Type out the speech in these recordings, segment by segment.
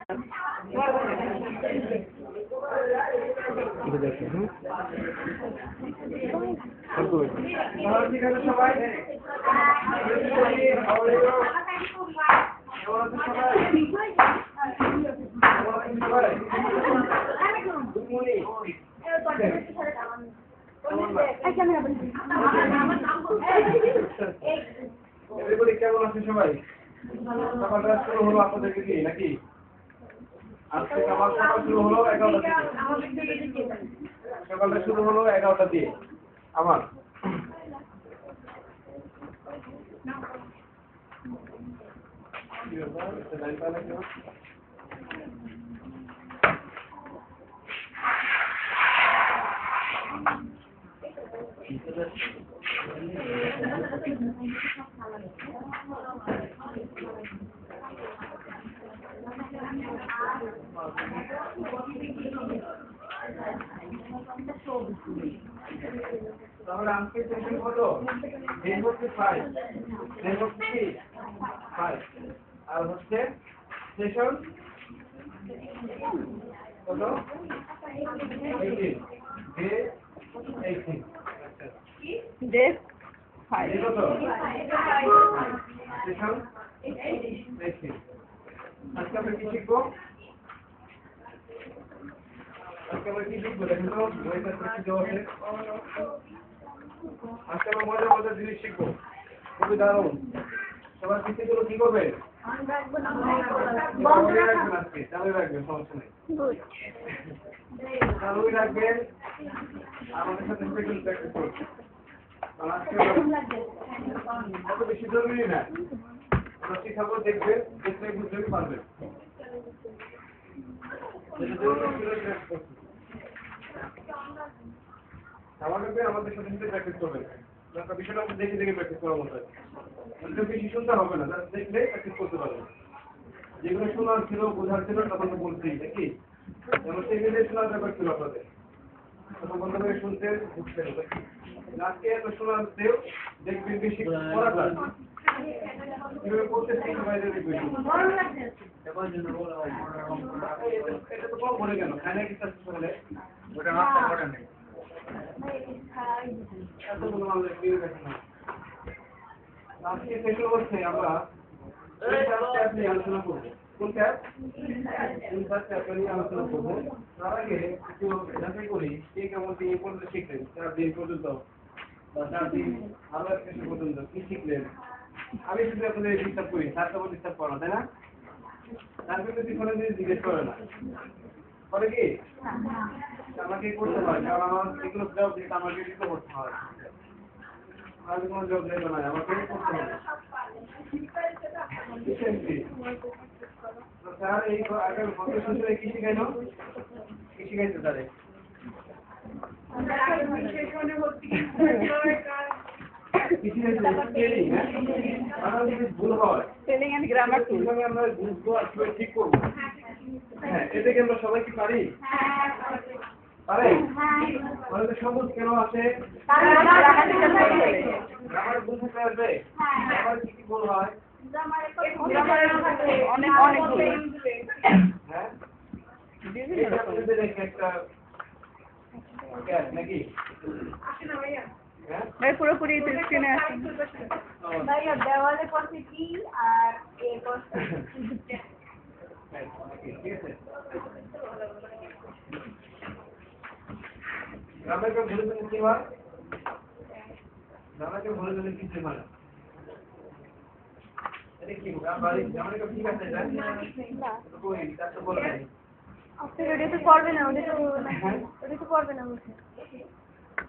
Everybody কেমন আছে সবাই? সকালটা শুরু হলো আপনাদেরকে দিয়ে নাকি? আজকে আমার সকাল শুরু হলো 11টা থেকে। সকালটা শুরু হলো 11টা দিয়ে। আমার তাহলে আজকে সেশন কত? দিন হচ্ছে 5, দিন হচ্ছে কি 5 আর হচ্ছে সেশন কত? 18 ডে 18 ডে 5 ডে কত? সেশন 18 আজকে আমরা কি শিখবো? আজকে আমরা কি শিখবো? দেখুন তো বইটা কি দেওয়া আছে। আজকে আমরা মজার মজার জিনিস শিখবো, খুবই দারুণ। সবার পিছিয়ে কি করবে? চালু রাখবেন, সমস্যা নেই, চালু রাখবেন। আমাদের সাথে প্র্যাকটিস করবেন। এত বেশি জরুরি না, আমরা শিখাবো, দেখবেন, দেখলে বুঝতে পারবেন। আমাদের সাথে সাথে প্র্যাকটিস করবেন। বিষয়টা দেখে দেখে প্র্যাকটিস করার মতো, বেশি শুনতে হবে না, দেখলে প্র্যাকটিস করতে পারবেন। যেগুলো শোনার ছিল, বোঝার ছিল, তখন তো বলছি নাকি, যেমন সেগুলো শোনার ব্যাপার ছিল আপনাদের, তখন বন্ধ করে শুনতে বুঝতেন। আজকে এত শোনাতেও দেখবেন বেশি পড়া যায়, কিভাবে করতে শিখতে পারে দেখবেন। এটা তো কম বলে কেন, খায় না কিছু সকালে, ওটা নাস্তা করে নেই। আজকে সেশন হচ্ছে আমরা নিয়ে আলোচনা করবো। কোন ট্যাব? নিয়ে আলোচনা করবো। তার আগে একটু যাচাই করি কে কেমন দিন পর্যন্ত শিখলেন, 4 দিন পর্যন্ত বা 4 দিন আরো এক সেশন পর্যন্ত কি শিখলেন। আমি শুধু আপনাদের ডিস্টার্ব করি, তার তো ডিস্টার্ব করা, তাই না? তার কিন্তু পিছনে জিজ্ঞেস করে না, করে কি আমাকে করতে হয়, কারণ আমার এগুলো জবাব দিতে আমাকে দিতে করতে হয়। আর কোনো জবাব দেবে না, আমাকে করতে হবে। স্যার এই আগের গত সেশনে কি শিখাইলো? কি শিখাইছে স্যারে? ভুল হয় স্পেলিং এন্ড গ্রামার টুল আমরা বুঝবো আর কিভাবে ঠিক করবো। হ্যাঁ, এটা কি আমরা সবাই কি পারি? পারে? তাহলে সবুজ কেন আছে? গ্রামার বুঝতে আসবে। গ্রামার কি কি ভুল হয়? অনেক অনেক হ্যাঁ, একটা নাকি ভাই পুরোপুরি স্ক্রিনে আছে ভাইয়া দেওয়ালে পড়ছে কি আর এ পড়ছে ঠিক আছে। গ্রামেরকে ভুলে গেলে কি হয়? গ্রামেরকে ভুলে গেলে কিছু হয় না। এটা কি গ্রামেরকে ঠিক আছে? কই তার তো বলে নাই। আপনি ওটা তো পড়বে না, ওটা তো পড়বে না বলছে।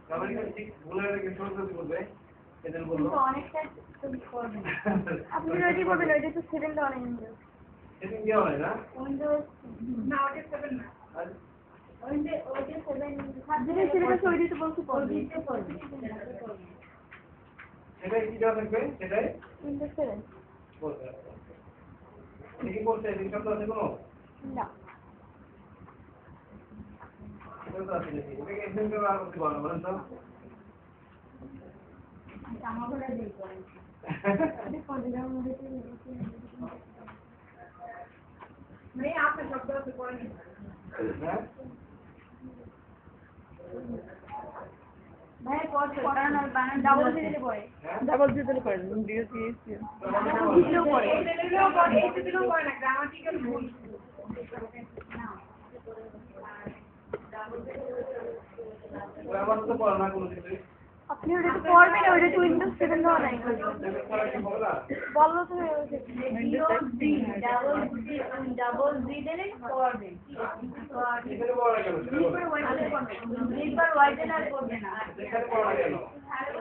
গ্রামেরকে ঠিক ভুলে গেলে কি বলবে? এদের বলবো অনেকটা তুমি করবে না। আপনি রেডি করবেন, ওইটা তো 7 টা অনেক উইন্ডোজ। সেদিন কি হয় না? উইন্ডোজ না, ওটা 7 না। ওইটা 7 যেটা সেটা ওইটা তো বলছি পড়বে। সেটাই কি দেওয়া থাকবে? সেটাই উইন্ডোজ 7 বলতে হবে। কি বলতে এই শব্দ আছে কোনো? না। এটা তো আছে নাকি? এটাকে এক্সপ্লেইন করে আর করতে পারবো বলেন তো? আমার ঘরে দেই করে। এটা কোন জায়গার মধ্যে नहीं आपने शब्द से पढ़ा नहीं হ্যাঁ भाई कौन सा पढ़ना बानान डबल से दिले पड़े ডাবল দিতে পারেন ডিওসি দিলেও পড়ে দিলেও পড়ে দিলেও পড়ে না গ্রামাটিক্যাল ভুল গ্রামার তো পড়া না কোনো কিছুই আপনি ওটা তো পড়বেন ওটা তো উইন্ডোজ 7 দেওয়া নাই বললো তো ডাবল জি দিলে পড়বে এখানে পড়া না কেন একবার ওয়াইড আর করবে না এখানে পড়া না কেন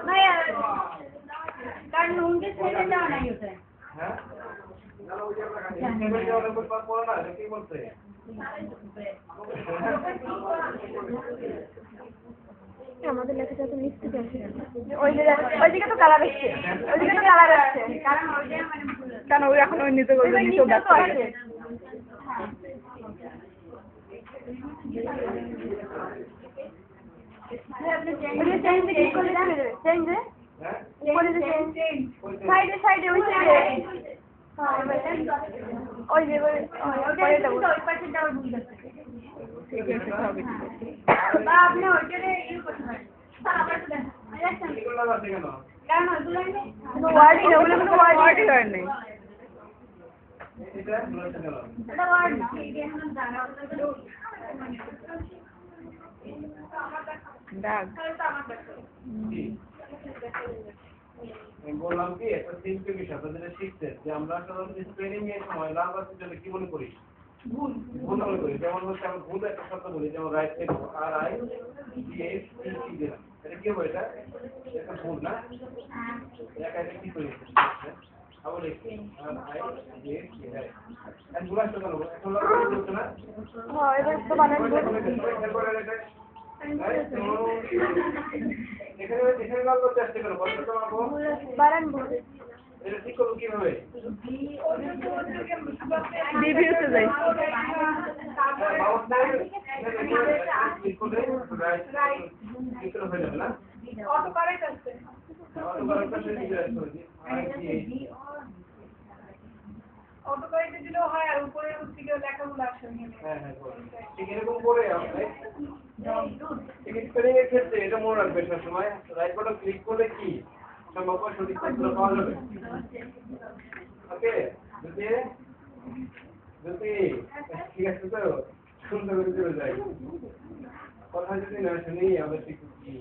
না কারণ উইন্ডোজ 7 দেওয়া নাই ওটা হ্যাঁ না ওই যে আমরা সেভেন দেওয়ার পর পড়া না এটা কি বলছে আমাদের লেখাটা তো মিষ্টি আছে ওইদিকে তো কালার আসছে ওইদিকে তো কালার আসছে কারণ ওইটা মানে ভুল আছে কারণ ওই এখন ওই নিতে বলবে নিচেও ব্যস্ত হয়ে গেছে আপনি চেঞ্জ কি করলে চেঞ্জ হ্যাঁ উপরে চেঞ্জ সাইডে সাইডে ওই সাইডে ওই যে ওইটা ওই পাশে ডাবল ভুল আছে ঠিক আছে হবে ঠিক আছে বা আপনি ওইটারে ইউজ করতে পারেন স্যার আবার তো দেন দেখেন এগুলো আছে কেন কারণ ওইগুলো নেই কোনো ওয়ার্ডই না ওগুলো কোনো ওয়ার্ডই হয় নাই এটা বলতে কেন এটা ওয়ার্ড না এটা এখন জানা দাগ কি আমি বললাম কি একটা সিম্পল বিষয় আপনাদের শিখতে যে আমরা সাধারণত স্পেলিং এর সময় লাভ আছে জন্য কি মনে করি ভুল মনে করি যেমন হচ্ছে আমরা ভুল একটা শব্দ বলি যেমন রাইট থেকে আর আই জি এস টি দিলাম এটা কি হবে এটা এটা ভুল না একা এটা কি করি আবার লিখি আর I G S T right আর ভুল আসছে কেন এখন লাভ করতে না হ্যাঁ এটা তো বানান এখানে লাভ করতে আসছে কেন বলতে তো পারবো বানান বল এটা ঠিক করবো কিভাবে রিভিউতে যাই অটোকারিতে দিলেও হয় আর উপরে থেকে লেখাগুলো আসে ঠিক এরকম করে স্পেলিং এর ক্ষেত্রে এটা মনে রাখবে সবসময় রাইট বাটন ক্লিক করলে কি সম্ভব সঠিক তথ্য পাওয়া যাবে ওকে যদি ঠিক আছে তো সুন্দর করে চলে যাই কথা যদি না শুনি আমরা ঠিক কি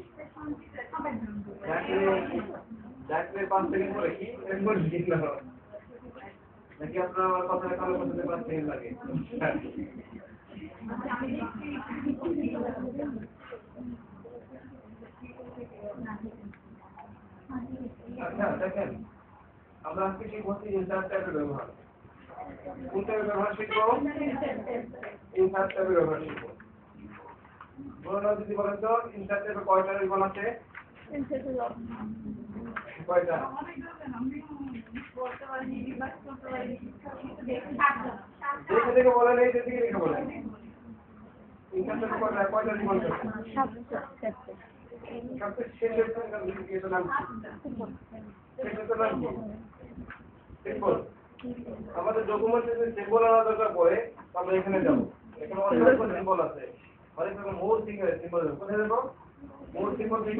ডাকলে 5 সেকেন্ড পরে কি একবার ঠিক না নাকি আপনার আমার কথা কারো কথাতে 5 সেকেন্ড লাগে আচ্ছা দেখেন আমরা আজকে শিখবো ইনসার্ট ট্যাবের ব্যবহার কোন ট্যাবের ব্যবহার শিখবো ইনসার্ট ট্যাবের ব্যবহার শিখবো বলুন যদি বলেন তো ইনসার্ট ট্যাবে কয়টা আইকন আছে কয়টা দেখে দেখে বলেন এই দিকে দেখে বলেন ইনসার্ট ট্যাবে কয়টা আইকন আছে সবচেয়ে শেষের এটা নাম আমাদের ডকুমেন্টে যে সিম্বল আনা দরকার পড়ে আমরা এখানে যাবো এখানে অনেক সিম্বল আছে অনেক রকম মোর সিম্বল কোথায় যাবো মোর সিম্বল থেকে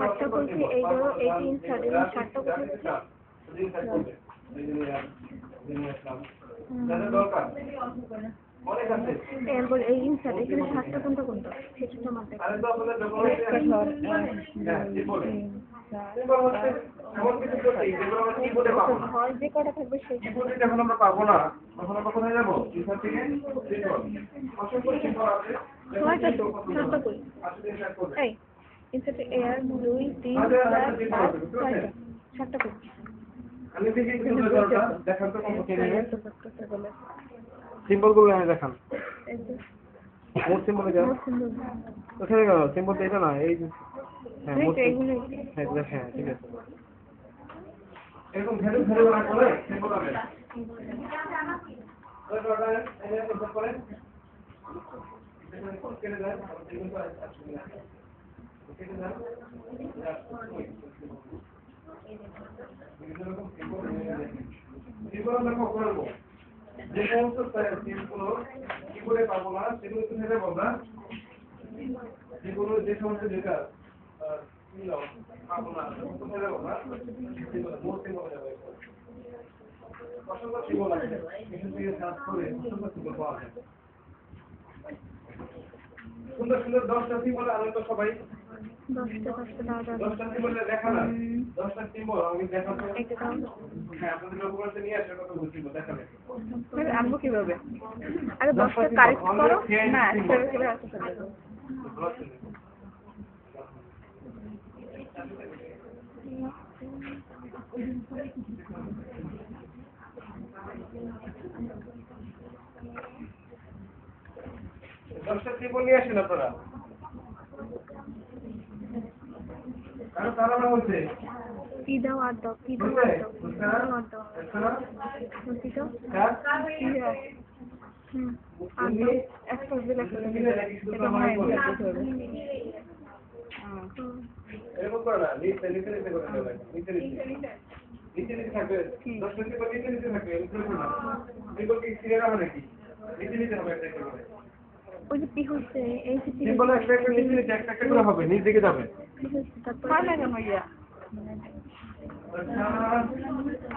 দরকার অনেক আছে এরপর এই ইনসার্ট এখানে 7টা কোনটা কোনটা সেটা মারতে আরে তো আপনাদের ডকুমেন্টে হ্যাঁ সিম্বল সিম্বল হচ্ছে এমন কিছু করতে যেগুলো আমরা কিবোর্ডে পাবো না হয় যে কটা থাকবে সেটা কিবোর্ডে যখন আমরা পাবো না তখন আমরা কোথায় যাব ইনসার্ট থেকে সিম্বল অসংখ্য সিম্বল আছে কয়টা তো সাতটা কই আসলে ইনসার্ট করবে এই ইনসার্টে এয়ার 2 3 4 5 সাতটা কই আমি দেখি কিন্তু দরকার দেখান তো কোন কেনে সিম্বল গুলো আমি দেখান মোর সিম্বল যা ওখানে গেল সিম্বল এটা না এই হ্যাঁ মোর হ্যাঁ দেখেন ঠিক আছে এরকম ঘেরে ঘেরে না করে সিম্বল হবে ওই ওটা এনে উপর করে এটা কোন কেনে যায় কিন্তু আসলে না কেনে যায় সিম্বল আমরা কখন করব যে সমস্ত সিম্পলগুলো কি করে পাবো না সেগুলো তুমি ভেবে বলবা যেগুলো যে সমস্ত যেটা পাবো না তুমি ভেবে বলবা সেগুলো মোট সিম্পল যাবে অসংখ্য সিম্পল আছে এখান থেকে সার্চ করে অসংখ্য সিম্পল পাওয়া যায় সুন্দর সুন্দর 10টা সিম্বল আমি তো সবাই 10টা সিম্বল দেখা না 10টা সিম্বল আমি দেখাবো হ্যাঁ আপনাদের ডকুমেন্টে নিয়ে আসার কথা বলছিলাম দেখাবে আনবো কিভাবে আরে 10টা কারেক্ট করো না সেটা কিভাবে আসতে পারবে দশটা সিম্বল নিয়ে আসেন আপনারা কারণ তারা বলছে কি দাও আর দাও কি দাও বুঝলে আর দাও বুঝছি তো আর দাও একটা দিলে এটা মনে হয় এরকম করে না নিচে নিচে নিচে করে দেবে নিচে নিচে নিচে নিচে থাকবে 10টা সিম্বল নিচে নিচে থাকবে এরকম না সিম্বল কি সিরিয়াল হবে নাকি নিচে নিচে হবে একটা করে ওই যে পি হচ্ছে এই যে সিম্বল একটা একটা নিচে নিচে একটা একটা করে হবে নিচ দিকে যাবে তারপর ভালো লাগে ভাইয়া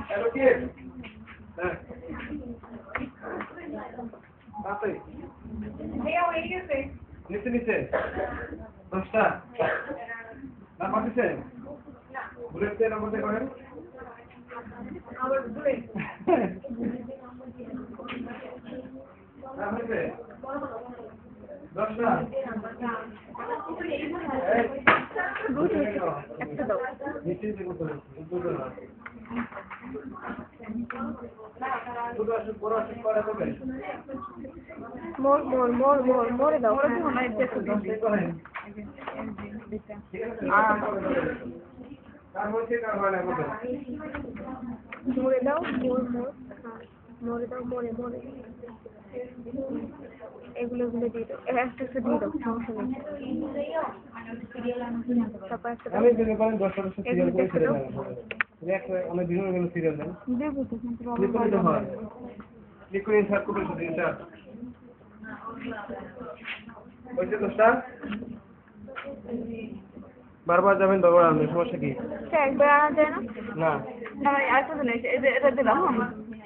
হ্যালো কি হ্যাঁ তাতে ভাইয়া হয়ে গেছে নিচে নিচে 10টা না পাঠিয়েছে না বুলেট দিয়ে নাম্বার দিয়ে করেন আবার বুলেট না হয়েছে 10টা দুটো একটা দাও নিচে নিচে করতে হবে দুটো না দুটো আসলে পড়া শেষ করা যাবে মোর দাও ওরা তো মনে হয় যে তার মধ্যে কার হয় না বলতে মোরে দাও মোরে এগুলো দিয়ে দাও একটা দিয়ে দাও সমস্যা নেই তারপর একটা আমি যদি করেন 10টা সিরিয়াল করে ছেড়ে দেন একটা অনেক বিভিন্ন বিভিন্ন সিরিয়াল দেন দেবো তো কিন্তু লিকুইড হয় লিকুইড ইনসার্ট করতে শুধু ইনসার্ট ওইটা 10টা বারবার যাবেন বারবার আনবেন সমস্যা কি একবার আনা যায় না না না ভাই আরেকটা জিনিস এই যে এটা দিলাম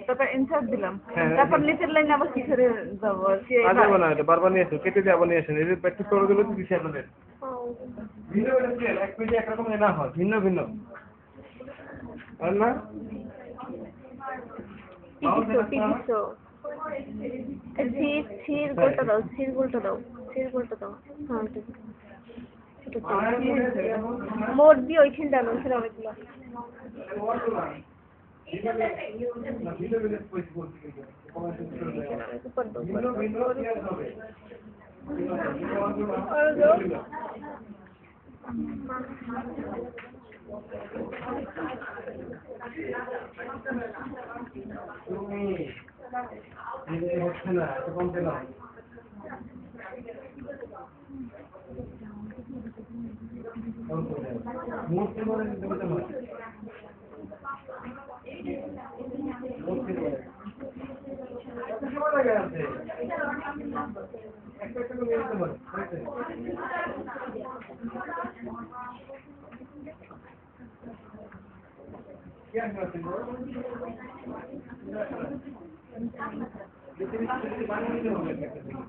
তারপর ইনসার্ট দিলাম হ্যাঁ। তারপর নিচের লাইন আবার কি করে যাবো কি আজ যাবো না এটা বারবার নিয়ে আসুন কেটে দিয়ে আবার নিয়ে আসেন এই যে প্র্যাকটিস করে দিলে তো দিচ্ছে আপনাদের ভিন্ন ভিন্ন সিরিয়াল এক পেজে একরকম না হয় ভিন্ন ভিন্ন আর না পিটিছো সির গোলটা দাও হ্যাঁ মোট দিয়ে ওইখানে দেন ওইখানে অনেকগুলো উপর দাও ভিন্ন ভিন্ন সিরিয়াল হবে তুমি হচ্ছে না এত কমতে না মূর্তি বলে দিতে পারতে না মূর্তি বলে কত সময় লাগে আছে একটা একটা করে নিতে পারে কি আছে সিম্বল যেতে বানিয়ে নিতে হবে একটা থেকে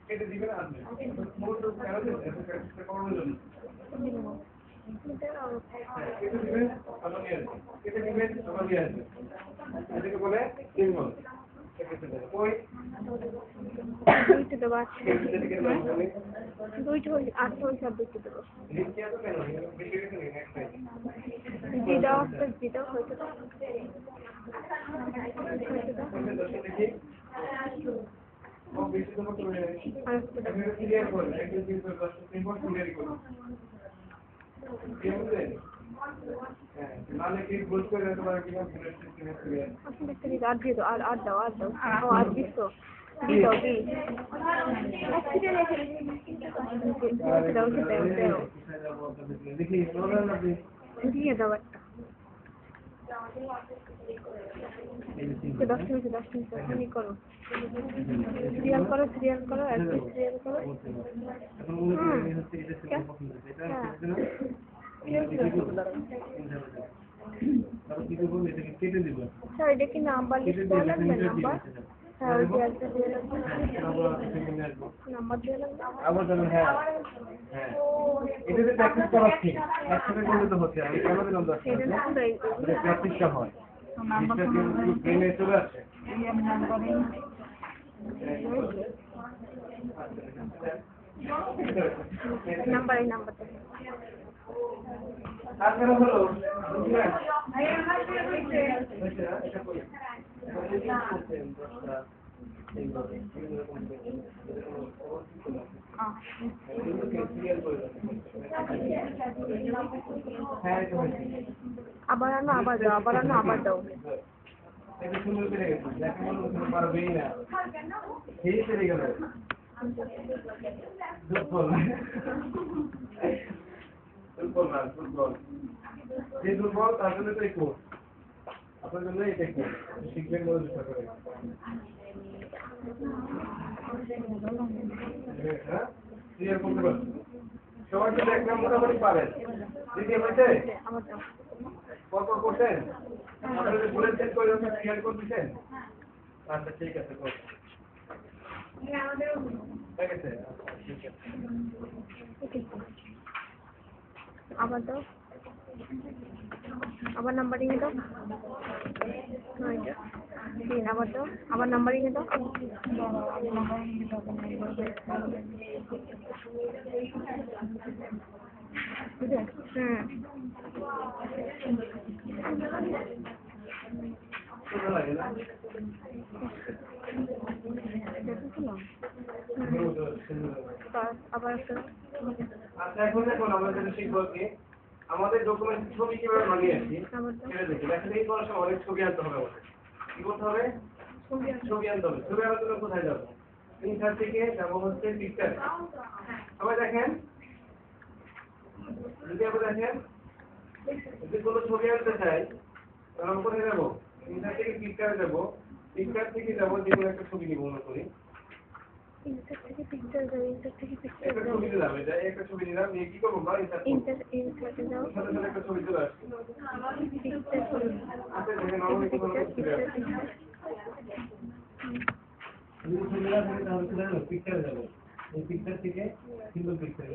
কেটে দিবেন আসবে কেটে দিবেন আবার নিয়ে আসবে কেটে দিবেন আবার নিয়ে আসবে এটাকে বলে সিম্বল ওই দুইটা দেবো দুইটা হলে 8 হলে সব দুইটা দেবো লিখতে এত কেন বেশি বেশি নেই নেক্সট টাইম যেটা হয়তো দশটা দেখি ও বেশি তো করবে আপনি ক্লিয়ার করুন একদম কিন্তু 10 সিম্বল ক্লিয়ার করুন কি বুঝলেন হ্যাঁ মানে কি ভুল করে তোমার কি না ভুলের সিস্টেমে ক্লিয়ার আসলে একটা দিন আর দিয়ে দাও আর দাও ও আর দিস তো দিয়ে দাও দি দেখি বলেন আপনি দিয়ে দাও একটা 10 মিনিট তুমি করো সিরিয়াল করো আর সিরিয়াল করো এখন মনে করি হচ্ছে এটা ছিল পছন্দ এটা হচ্ছে না আর কি করব এটাকে কেটে দিব স্যার এটা কি নাম্বার লিস্ট করা লাগবে নাম্বার হ্যাঁ ওই যে একটা দিয়ে লাগবে নাম্বার দিয়ে লাগবে আবার জানো হ্যাঁ হ্যাঁ এটাতে প্র্যাকটিস করা ঠিক একসাথে করলে তো হচ্ছে আমি কেন দিলাম 10 এটা না মানে প্র্যাকটিসটা হয় নাম্বারটা কি ব্রেনে চলে আসে নাম্বারটা তারপরে হলো বুঝলেন হ্যাঁ আবার দাও এটা সুন্দর করে গেছে দেখে মনে হচ্ছে পারবেই না এই চলে গেল ফুটবল যে দুর্বল তার জন্য তো এই কোর্স আপনার জন্য এটা কোর্স শিখবেন বলে চেষ্টা করে হ্যাঁ ক্লিয়ার করতে পারবেন সবাই তো এক নাম মোটামুটি পারেন দ্বিতীয় হয়েছে আমার দাও কত করছেন আপনাদের বুলেট চেক করে ওটা ক্লিয়ার করে দিচ্ছেন আচ্ছা ঠিক আছে ঠিক আছে ঠিক আছে আবার দাও আবার নাম্বারিং দাও দিন আবার দাও আবার নাম্বারিং দাও বুঝলেন আবার একটা আচ্ছা এখন দেখুন আমরা যেটা শিখবো কি আমাদের ডকুমেন্ট ছবি কিভাবে বানিয়ে আসি সেটা দেখি দেখা দেখি করার সময় অনেক ছবি আনতে হবে আমাদের কি করতে হবে ছবি আনতে হবে ছবি আনার জন্য কোথায় যাবো ইনসার্ট থেকে যাবো হচ্ছে পিকচার সবাই দেখেন যদি আমরা দেখেন যদি কোনো ছবি আনতে চাই তাহলে আমরা কোথায় যাবো ইনসার্ট থেকে পিকচার যাবো পিকচার থেকে যাবো যে কোনো একটা ছবি নিব মনে করি ইনসার্ট থেকে পিকচার একটা ছবি দিলাম এটা একটা ছবি নিলাম নিয়ে কি করবো বা ইনসার্টে যাও সাথে সাথে একটা ছবি চলে আসছে পিকচার আচ্ছা দেখেন আমাদের কোনো ছবি আসছে পিকচার যাবো এই পিকচার থেকে সিম্বল পিকচার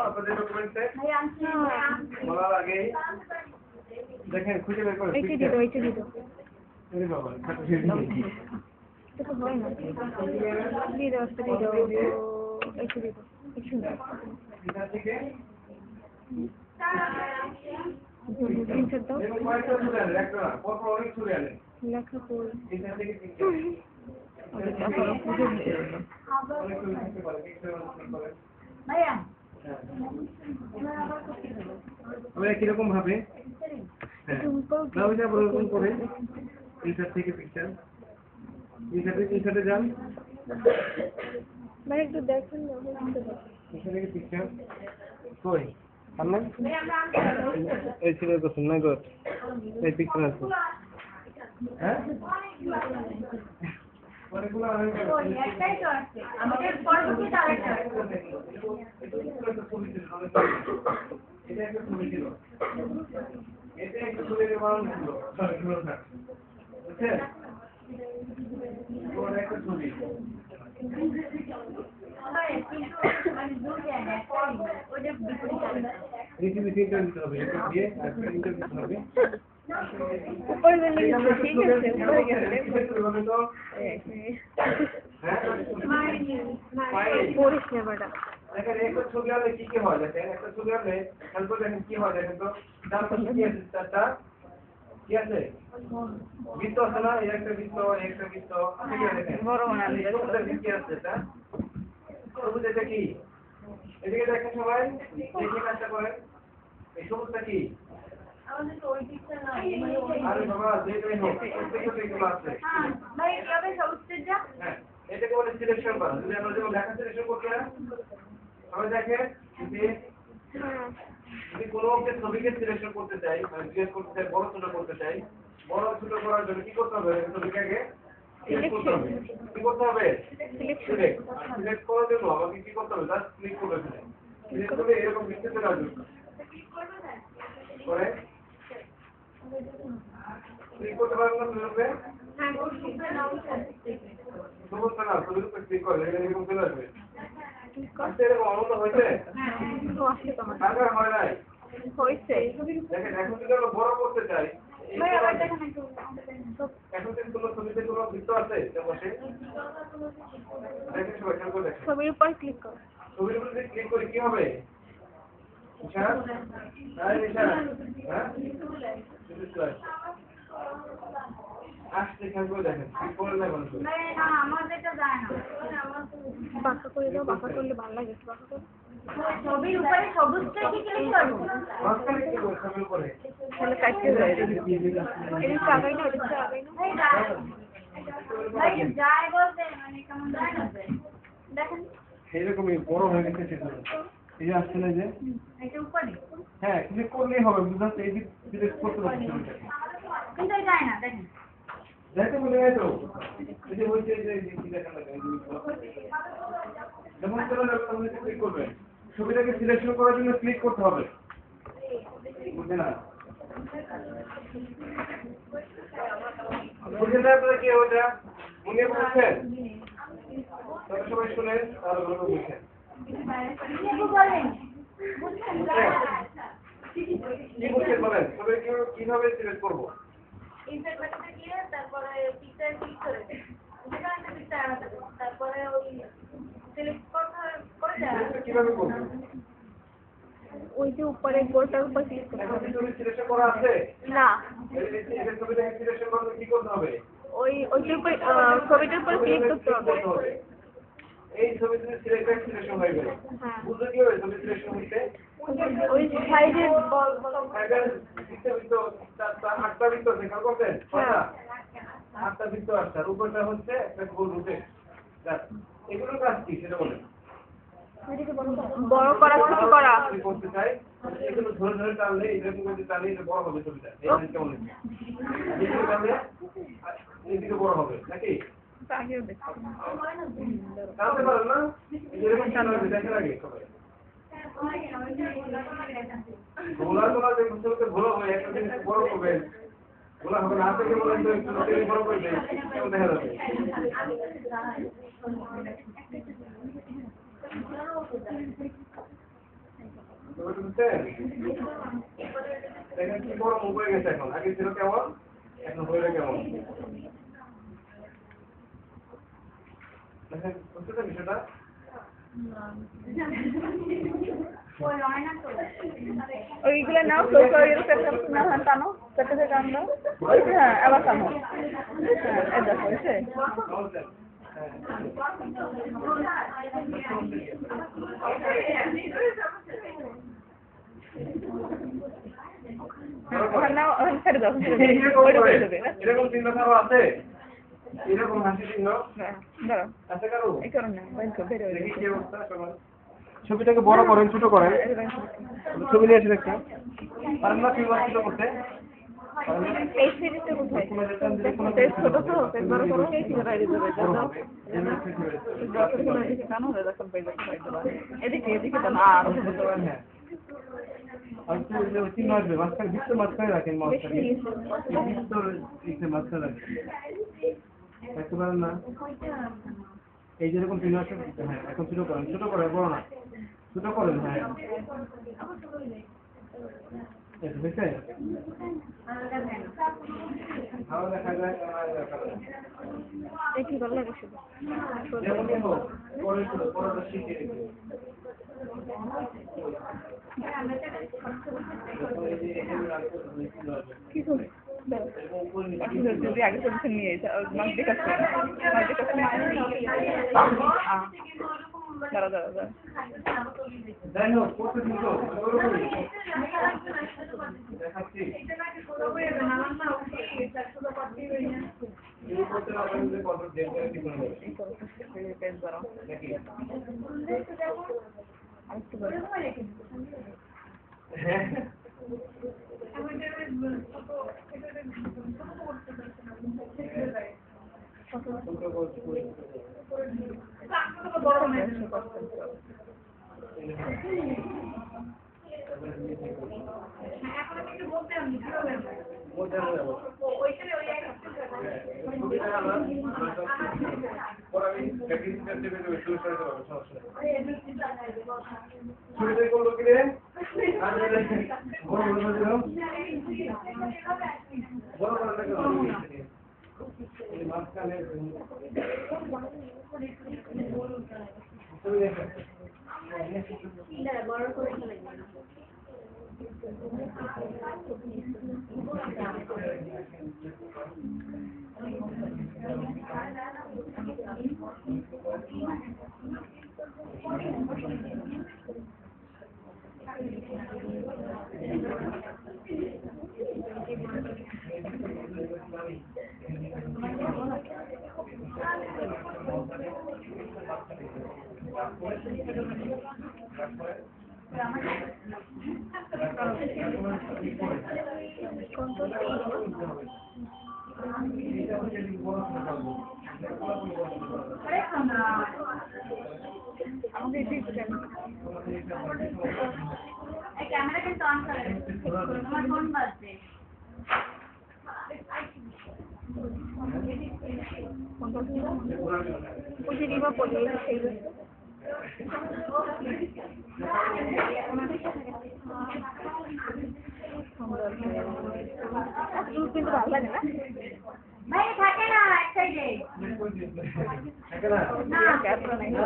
আপনাদের ডকুমেন্টে বলার আগে দেখেন খুঁজে বের করে বাবা হয় না দিয়ে দাও একটু দিয়ে দাও থেকে ইনসার্ট দাও কয়েকটা ছবি আনেন একটা না পরপর অনেক ছবি আনেন লেখা পড়ে এখান থেকে পিকচার অনেক ছবি থাকতে পারে পিকচার পারে ভাইয়া আমরা কিরকম ভাবে ওরকম করে ইনসার্ট থেকে পিকচার ইনসার্টে যান মানে একটু দেখেন না ইনসার্ট থেকে পিকচার কই সামনে এই ছিল তো শুন না গো এই পিকচার আছে হ্যাঁ অনেকগুলো একটাই তো আছে আমাদের পরবর্তীতে আরেকটা এটা একটা ছবি ছিল এটা একটা ছবি বানানো ছিল বুঝছেন ওর একটা ছবি উপরে দিলে ঠিক আছে উপরে গেছে পড়িস না বেটা দেখেন একটা ছবি আনলে কি কি হয় দেখেন একটা ছবি আনলে খেয়াল করে দেখেন কি হয় দেখেন তো চার পাশে কি আছে চারটা কি আছে বৃত্ত আছে না এই একটা বৃত্ত এই একটা বৃত্ত ঠিক আছে দেখেন বড় বানালে কি আছে এটা সবুজ এটা কি এদিকে দেখেন সবাই দেখে কাজটা করেন এই সবুজটা কি আরে বাবা যেটাই হোক প্রত্যেকটা এগুলো আছে ভাই কিভাবে সবুজটা হ্যাঁ এটাকে বলে সিলেকশন করা যদি আমরা যেমন লেখা সিলেকশন করতে হয় সবাই দেখেন যদি কোনো ছবিকে সিলেকশন করতে চাই মানে সিলেক্ট করতে চাই বড় ছোট করতে চাই বড় ছোট করার জন্য কি করতে হবে ছবিকে আগে সিলেক্ট করতে হবে কি করতে হবে সিলেক্ট করার জন্য আমাকে কি করতে হবে জাস্ট ক্লিক করবে ক্লিক করলে এরকম লিখতে চলে আসবে পরে ক্লিক করতে পারবেন না তুমি সমস্যা না ছবির উপর ক্লিক করলে এরকম চলে আসবে আচ্ছা এরকম অনন্ত হয়েছে টাকা হয় নাই দেখেন এখন যদি আমরা বড় করতে চাই এখন কিন্তু কোনো ছবিতে কোনো বৃত্ত আছে বসে দেখেন সবাই খেয়াল করে দেখেন ছবির উপর ক্লিক করো ছবির উপর যদি ক্লিক করি কি হবে ইশারা ইশারা হ্যাঁ আসতে খেয়াল করে দেখেন কি করে না বলছো বাঁকা করে দাও বাঁকা করলে ভালো লাগে বাঁকা করে ছবির উপরে সবুজটা কি ক্লিক করব মাঝখানে কি করে ছবির উপরে তাহলে কাটতে যায় এটা আগাই না এটা আগাই না ভাই যায় বলতে মানে কেমন যায় না দেখেন এরকমই বড় হয়ে গেছে সেটা এই যে আসছে না যে এটা উপরে হ্যাঁ ক্লিক করলেই হবে বুঝতে এই যে সিলেক্ট করতে পারছি কিন্তু যায় না দেখেন যাইতে বলে যাই তো এই যে হইছে যে কি দেখা লাগে যেমন চলে আপনি ক্লিক করবেন ছবিটাকে সিলেকশন করার জন্য ক্লিক করতে হবে বুঝলেন না বুঝলেন না আপনারা কি ওটা মনে পড়ছেন তবে সবাই শুনেন তাহলে ভালো বুঝছেন কি বুঝছেন বলেন তবে কিভাবে সিলেক্ট করবো তারপরে পিকচার ক্লিক করে তারপরে ওই সিলেক্ট করে কিভাবে করবো ওই যে উপরে গোলটার উপর ক্লিক করতে হবে ছবি সিলেকশন করা আছে না এই ছবিটাকে সিলেকশন করতে কি করতে হবে ওইটার উপর ছবিটার উপর ক্লিক করতে হবে এই ছবিতে সিলেকশন হয়ে গেল বুঝতে কি হবে ছবি সিলেকশন হইতে ওই সাইডে বল আটটা বৃত্ত দেখা করতেন আটটা বৃত্ত আসছে উপরটা হচ্ছে একটা গোল রুটে এগুলোর কাজ কি সেটা বলেন বড় করা ছোট করা করতে চাই এগুলো ধরে ধরে টানলে এরকম করে টানলে এটা বড় হবে ছবিটা এই কেমন এদিকে টানলে এদিকে বড় হবে নাকি আগেও দেখতে টানতে পারেন না এরকম টানলে দেখে লাগে সবাই গোলা দেখতে ভালো হয় একটা জিনিস বড় করবেন গোলা হবে না থেকে বলেন তো একটু বড় করে দেন কেমন দেখা যাবে দেখেন কি বড় মুখ হয়ে গেছে এখন আগে ছিল কেমন এখন হয়ে কেমন দেখেন বুঝতে পারছেন বিষয়টা ওইগুলো নাও না টানো সেটাতে টানো হ্যাঁ আবার টানো হ্যাঁ এটা হয়েছে এরকম চিন্তা ধারা আছে এরকম হাসি চিহ্ন আছে কারো দেখি কি অবস্থা সবার ছবিটাকে বড় করেন ছোট করেন ছবি নিয়ে এসে দেখছেন পারেন না ফিল্ম ছোট করতে এই সিরিজটা কোথায় ছোট তো বড় করো এদিকে এদিকে তো না আর চিহ্ন আসবে মাঝখানে বৃত্ত মাঝখানে রাখেন মাঝখানে বৃত্ত মাঝখানে রাখেন দেখতে পারেন না এই যেরকম চিহ্ন আছে হ্যাঁ এখন ছোট করেন বড় না ছোট করেন হ্যাঁ দেখছেন ভালো দেখা যায় দেখি ভালো লাগে শুধু যেমনই হোক পরে শিখে কি করবে যদি আগে সবকিছু নিয়ে মাছ দেখাচ্ছে দাঁড়া দাঁড়া দাঁড়া যাই হোক করতে দিন তো দেখাচ্ছি कैमरा के ऑन कर तुम्हारा फोन बजते मुझे रिवा पड़े সেই কিন্তু ভালো লাগে না ভাই থাকে না এক সাইডে থাকে না না ক্যামেরা নাই না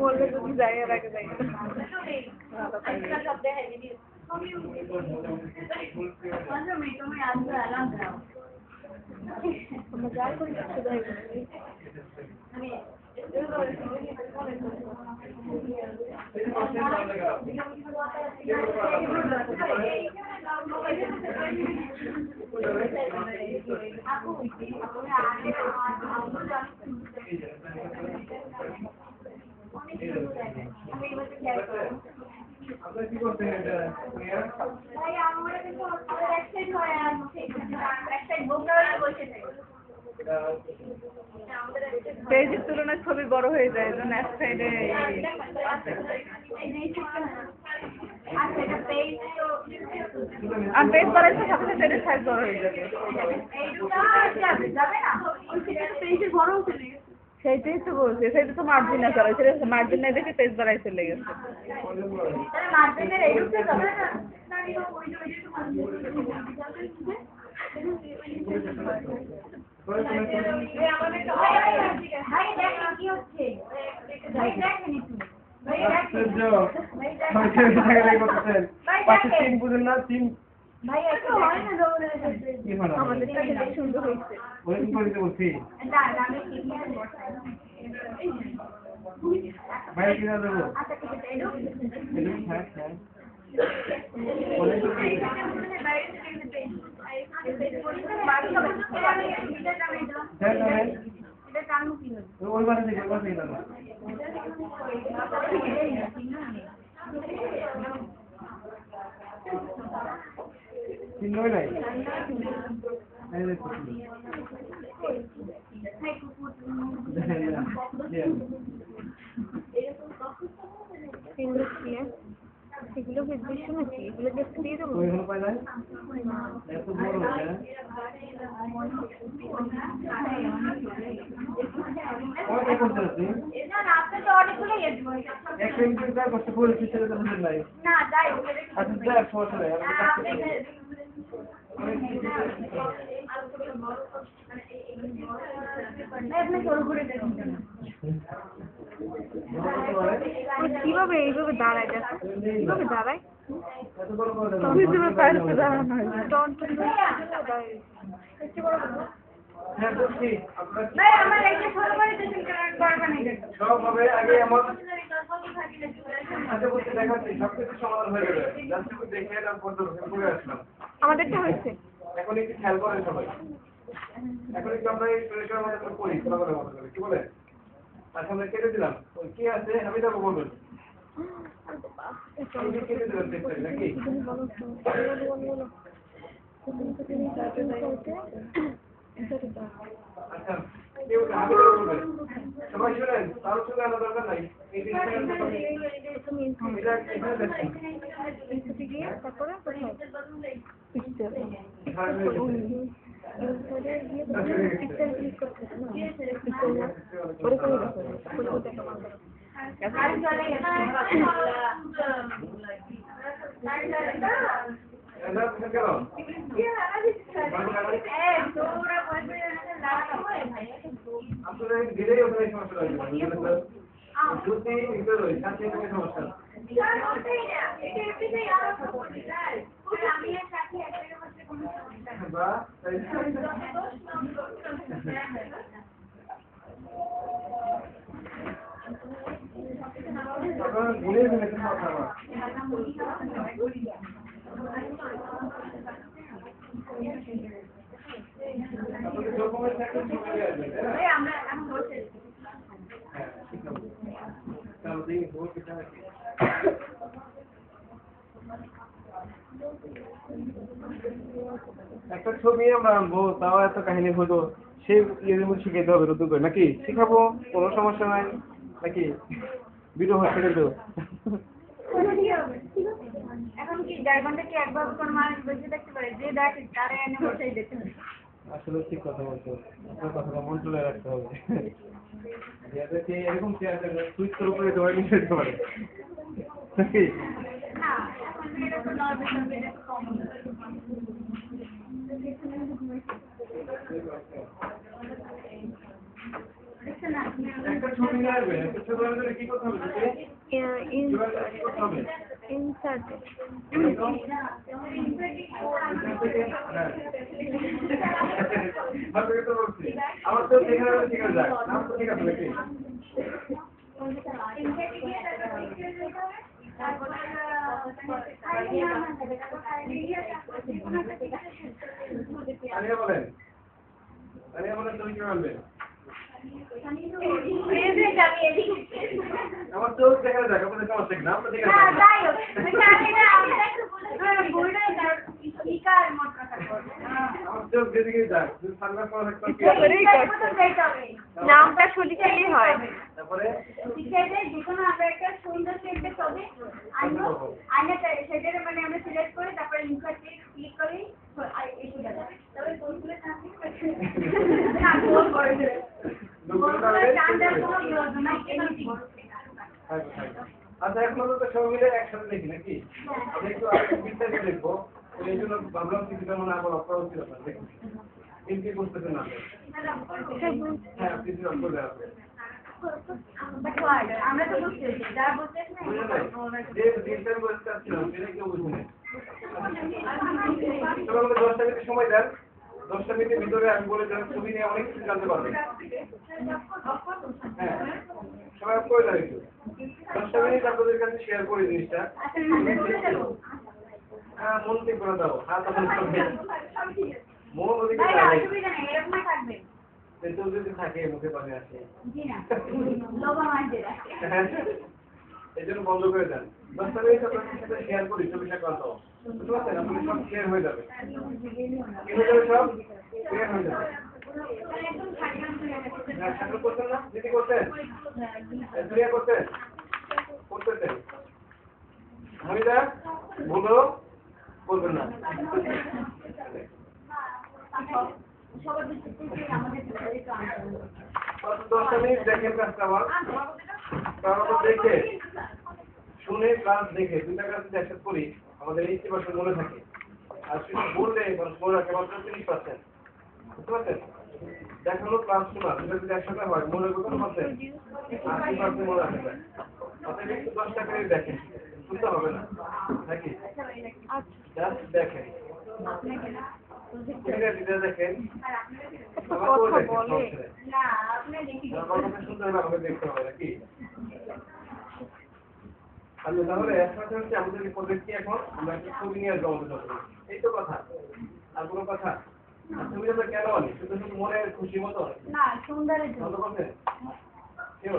বলবে যদি যাই আর আগে যাই মজাক করে আপনারা কি করতে এটা ভাই আমরা কিন্তু এক সাইড হয় আর এক সাইড বোকারা বসে থাকে পেজের তুলনায় ছবি বড় হয়ে যায় এজন্য এক সাইডে আর পেজ বাড়াইতে সাথে সাথে এর সাইজ বড় হয়ে যাবে সেইটাই তো বলছি সেইটা তো মার্জিন আছে সেটা মার্জিন নাই দেখে পেজ বাড়াই চলে গেছে আমাদের সুন্দর হয়েছে ভাই কিনা দেবো ওই বাসা থেকে দাদা চিহ্নই নাই এগুলো বেশ শুনেছি এগুলো দেখতে দিয়ে দেবো ওইগুলো পাই নাই এত বড় হচ্ছে কয়টা করতে আছে এক মিনিট কাজ করতে পড়েছি সেটা তো বুঝলেন নাই আচ্ছা দেখ সমস্যা নাই কিভাবে এইভাবে দাঁড়ায় দেখো কিভাবে দাঁড়ায় এত বড় করে বুঝতে পারছি দাঁড়ানো হ্যাঁ বলছি আপনার সব হবে আগে আমার আচ্ছা বলছি দেখাচ্ছি সবকিছু সমাধান হয়ে যাবে জাস্ট একটু দেখে এলাম পর্যন্ত করে আসলাম আমাদেরটা হয়েছে এখন একটু খেয়াল করেন সবাই এখন একটু আমরা এই পরিষ্কার মতো করে পড়ি খোলামেলা মতো করে কি বলেন আচ্ছা আমরা কেটে দিলাম কি আছে আমি যাবো বলবেন কেটে দিলাম চেষ্টা নাকি আচ্ছা কেউ হাতে করে বলবেন সবাই শুনেন তার সঙ্গে আলাদা দরকার নাই এই এটা এখানে দেখছেন তারপরে আসলে দিলেই ওখানে সমস্যা রয়েছে যদি এটা রয়েছে সাথে সমস্যা বা আপনারা ভুলে গেলেন কথা আমার আপনাদের ডকুমেন্ট থাকলে চলে আসবেন আমরা এখন বসে হ্যাঁ ঠিক আছে তাহলে দেখি ভোট কিটা নাকি একটা ছবি আমরা আনবো তাও এত কাহিনী হলো সেই ইয়ের মধ্যে শিখাইতে হবে নতুন করে নাকি শিখাবো কোনো সমস্যা নাই নাকি ভিডিও হচ্ছে কিন্তু এখন কি 1.5 ঘন্টা কি একবার কোনো মানুষ বসে দেখতে পারে যে দেখ তারে এনে বসেই দেখতে হবে আসলে ঠিক কথা বলছো আপনার কথাটা মন তুলে রাখতে হবে যাতে এরকম সুইচের উপরে জয় নিয়ে যেতে পারে নাকি না এখন এটা তো নরমাল এটা কম একটা ছবি নিয়ে আসবে একটা ছবি আনলে কি করতে হবে ইনসার্ট আমার তো সেখানে ঠিক আছে নাম তো ঠিক আছে নাকি আনিয়া বলেন তুমি কি বলবেন আমার তো দেখা যাক আপনাদের সমস্যা কি নাম তো ঠিক আছে আমার চোখ যেদিকে যাক যদি সানগ্লাস পরা থাকতো নামটা শুনলেই হয় তারপরে যেকোনো আমরা একটা সুন্দর সেন্টেন্স হবে আনবো আইনাটা সেটার মানে আমরা সিলেক্ট করে তারপরে ইনসার্টে ক্লিক করে এসে যাবে তবে কোনগুলো না গোল করে দেবে আচ্ছা এখন তো সব মিলে একসাথে দেখি নাকি আমি একটু আরেকটু বিস্তারিত দেখবো এই জন্য ভাবলাম কিছুটা মনে আবার অপরাধ ছিল দেখুন কিন্তু বুঝতেছে না হ্যাঁ কিছু অপরাধ আছে আমরা তো বুঝতেছি যারা বুঝতেছি যে ডিজিটাল বলতে চাচ্ছিলাম সেটা কেউ বুঝে নেই তবে আমাকে 10টা মিনিট সময় দেন 10টা মিনিটের ভিতরে আমি বলে দেন ছবি নিয়ে অনেক কিছু জানতে পারবেন হ্যাঁ সবাই করে দেন একটু 10টা মিনিট আপনাদের কাছে শেয়ার করে জিনিসটা হ্যাঁ মন ঠিক করে দাও, হাত আপনি করবে সব ঠিক আছে। মন ওদিকে না, যাবে, অসুবিধা নেই, এরকমই থাকবে। কিন্তু যদি থাকে মুখে পানি আসে জি না, লোভা মাঝে রাখে। এই জন্য বন্ধ করে দেন। 10টা মিনিট আপনাদের সাথে শেয়ার করি 24 ঘন্টা, বুঝতে পারছেন? আপনাদের সব ক্লিয়ার হয়ে যাবে, কি হয়ে যাবে, সব ক্লিয়ার হয়ে যাবে। একদম ঝাড়গ্রাম চলে গেছে। হ্যাঁ সামনে করতেন না, দিদি করতেন, ক্লিয়ার করতেন, করতেন হামিদা, বলো বলবেন না। সবার দৃষ্টিতে আমাদের একটু আনন্দ। 10টা মিনিট দেখেন কাজটা আমার, তারপর দেখে শুনে ক্লাস দেখে দুইটা ক্লাস যদি একসাথে করি আমাদের 80% মনে থাকে, আর সেটা বললে মানুষ মনে রাখে মাত্র 30%, বুঝতে পারছেন? দেখানো ক্লাস শোনা দুটো যদি একসাথে হয় মনে কত পারছেন, 80% মনে রাখে যায়। আপনি একটু 10টা করে দেখেন, শুনতে হবে না নাকি, জাস্ট দেখেন, দিতে দেখেন, আমার করে দেখেন, সমস্যা নেই। না, আপনি দেখি। আমার কথা শুনতে হবে, আমাকে দেখতে হবে নাকি। আচ্ছা তাহলে একসাথে হচ্ছে আমাদের প্রজেক্ট কি এখন আমরা একটা ছবি নিয়ে আসবো আমাদের যখন, এই তো কথা, আর কোনো কথা। আর তুমি আমরা কেন আনি, শুধু শুধু মনের খুশি মতো না, সুন্দরের জন্য। ভালো করছে কেউ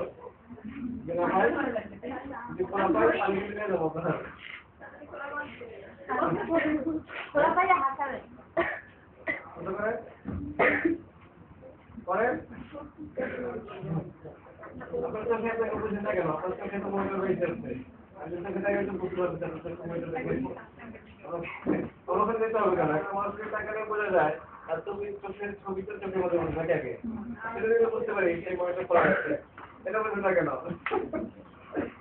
যে না হয় যদি ফোলা পাই আমি নিয়ে যাবো আপনার। খোলা পাইলে হাসাবে। কত করে করেন আপনার চোখে একটা বুঝে না কেন, আপনার চোখে তো মনে হয়ে যাচ্ছে, আমি চোখে তাকে একটু বুঝতে পারছি আপনার চোখে মনে দেখে ওরকম যেতে হবে কেন, একটা মানুষকে তাকালে বোঝা যায়, আর তুমি চোখের ছবি তো চোখের মধ্যে মনে থাকে আগে, সেটা যদি বুঝতে পারি এই মনটা খোলা আছে, এটা বুঝে না কেন,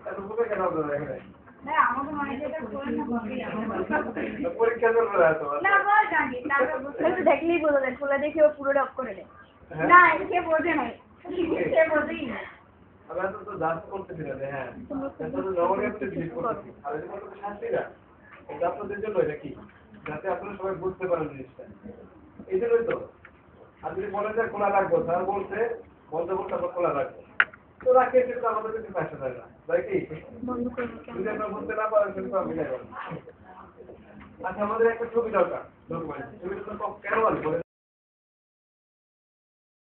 এত বুঝে কেন আপনারা এখানে না, আমাকে মনে হয় এটা করে না বলবি। পরীক্ষা চলবে না তো। না, বল জানি, তারপর বুঝতে একটু দেখলেই বোঝা যায়, খোলা দেখে ও পুরো অফ করে দেয়। না, সে বোঝে নাই। সে বোঝেই না। আমরা তো জাস্ট করতেছি না, হ্যাঁ এটা তো নরমালি আপনি ভিজিট করতেছি, আর এটা তো শাস্তিরা, এটা আপনাদের জন্য, এটা কি যাতে আপনারা সবাই বুঝতে পারেন জিনিসটা, এই জন্যই তো। আর যদি বলেন যে খোলা রাখবো, স্যার বলছে বন্ধ করতে আবার খোলা রাখবো, তো রাখে, কিন্তু আমাদের কিছু আসা যায় না, তাই কি? যদি আমরা বুঝতে না পারেন সেটা তো আমি যাই। আচ্ছা আমাদের একটা ছবি দরকার, ডকুমেন্ট, ছবিটা তো কেন আনবো?